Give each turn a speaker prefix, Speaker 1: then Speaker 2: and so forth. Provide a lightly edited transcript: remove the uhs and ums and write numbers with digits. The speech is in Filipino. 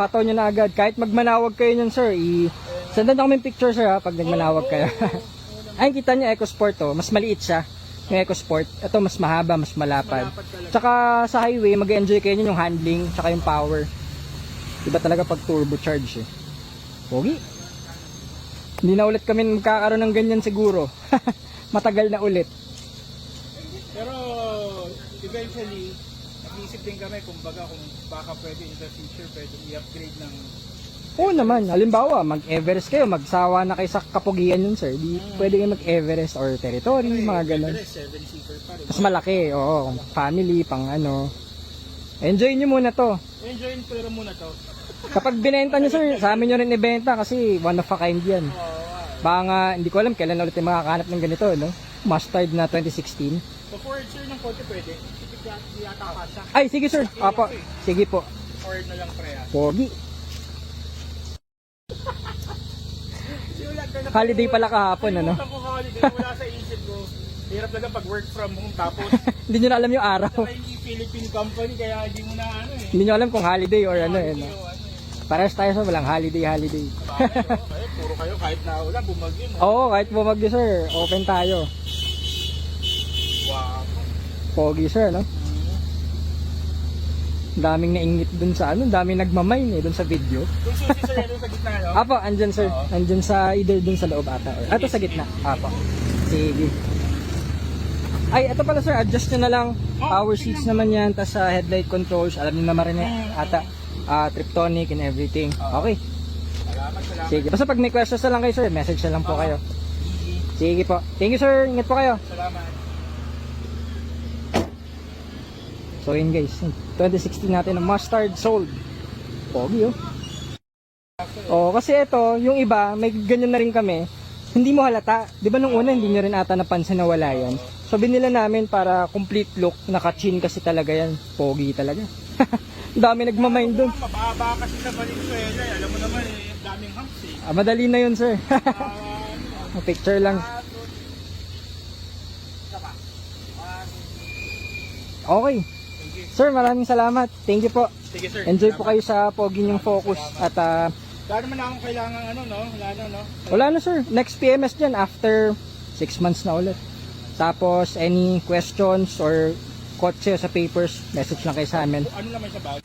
Speaker 1: makataw nyo na agad. Kahit magmanawag kayo nyan sir, sendan nyo kami picture sir ha, pag nagmanawag kayo. Ayun, kita nyo EcoSport to, mas maliit siya. Yung EcoSport, ito mas mahaba, mas malapad. Tsaka sa highway, mag-enjoy kayo nyo yung handling, tsaka yung power. Iba talaga pag turbocharge eh. Pogi. Hindi na ulit kami magkakaroon ng ganyan siguro. Matagal na ulit.
Speaker 2: Pero eventually, nag-iisip din kami kung baka pwede in the future pwede i-upgrade ng...
Speaker 1: Oo naman, halimbawa mag-Everest kayo, magsawa na kayo sa kapugian yun sir. Di pwede kayo mag-Everest or territory, mga ganun.
Speaker 2: Everest, 7-seater pa rin.
Speaker 1: Mas malaki, oo, family, pang ano. Enjoy nyo muna to.
Speaker 2: Enjoy yung pera muna to.
Speaker 1: Kapag binenta nyo sir, sa amin nyo rin ibenta kasi one of a kind yan. Baka nga, hindi ko alam kailan ulit yung makakahanap ng ganito, no? Mustard na 2016.
Speaker 2: So for sir ng konti pwede, hindi yata kasha.
Speaker 1: Ay, sige sir. Apo, sige po.
Speaker 2: Or na lang preya.
Speaker 1: Pogi. Holiday pala kahapon, ano?
Speaker 2: Kalimutan ko holiday, wala sa isip ko. Hirap talaga pag work from home tapos
Speaker 1: Hindi nyo na alam yung araw.
Speaker 2: saka hindi Philippine company kaya hindi mo na ano eh.
Speaker 1: Hindi nyo alam kung holiday or ano, eh,
Speaker 2: Hindi
Speaker 1: no?
Speaker 2: yung ano eh.
Speaker 1: Parehas tayo sa walang holiday.
Speaker 2: Bakit, puro kayo kahit na ulan, bumagyo no?
Speaker 1: Oo, kahit bumagyo sir, open tayo.
Speaker 2: Wow.
Speaker 1: Pogi sir, no? Daming naingit dun sa ano, daming nagmamine eh dun sa video.
Speaker 2: Yung susi sir, yan sa gitna no?
Speaker 1: Apo, andyan sir.
Speaker 2: Oo.
Speaker 1: Andyan sa either dun sa loob ata. Or, ato sa gitna. Apo. Sige. Ay, ito pala sir, adjust nyo na lang. Power seats naman yan, tas sa headlight controls, alam nyo naman rin ata. Triptonic and everything. Okay.
Speaker 2: Salamat.
Speaker 1: Sige. Basta pag may questions na lang kayo sir, message na lang po kayo. Sige po. Thank you sir. Ingat po kayo.
Speaker 2: Salamat.
Speaker 1: So yun guys, 2016 natin na Mustard sold. Pogi oh. Oh, kasi ito, yung iba, may ganyan na rin kami. Hindi mo halata. 'Di ba nung una hindi nyo rin ata napansin na wala yan. So binila namin para complete look, naka-chin kasi talaga yan. Pogi talaga. Dami nagmamind doon.
Speaker 2: Mababa kasi sa Valenzuela eh. Alam mo naman eh, daming humps eh.
Speaker 1: Madali na yun sir. Picture lang. Okay. Sir, maraming salamat. Thank you po.
Speaker 2: Sige sir.
Speaker 1: Enjoy po kayo sa pogi niyong Focus. At
Speaker 2: Wala naman akong kailangan ano no? No?
Speaker 1: wala na sir. Next PMS dyan after 6 months na ulit. Tapos any questions or kotse sa papers, message lang kayo sa amin.
Speaker 2: Ano naman sa bag?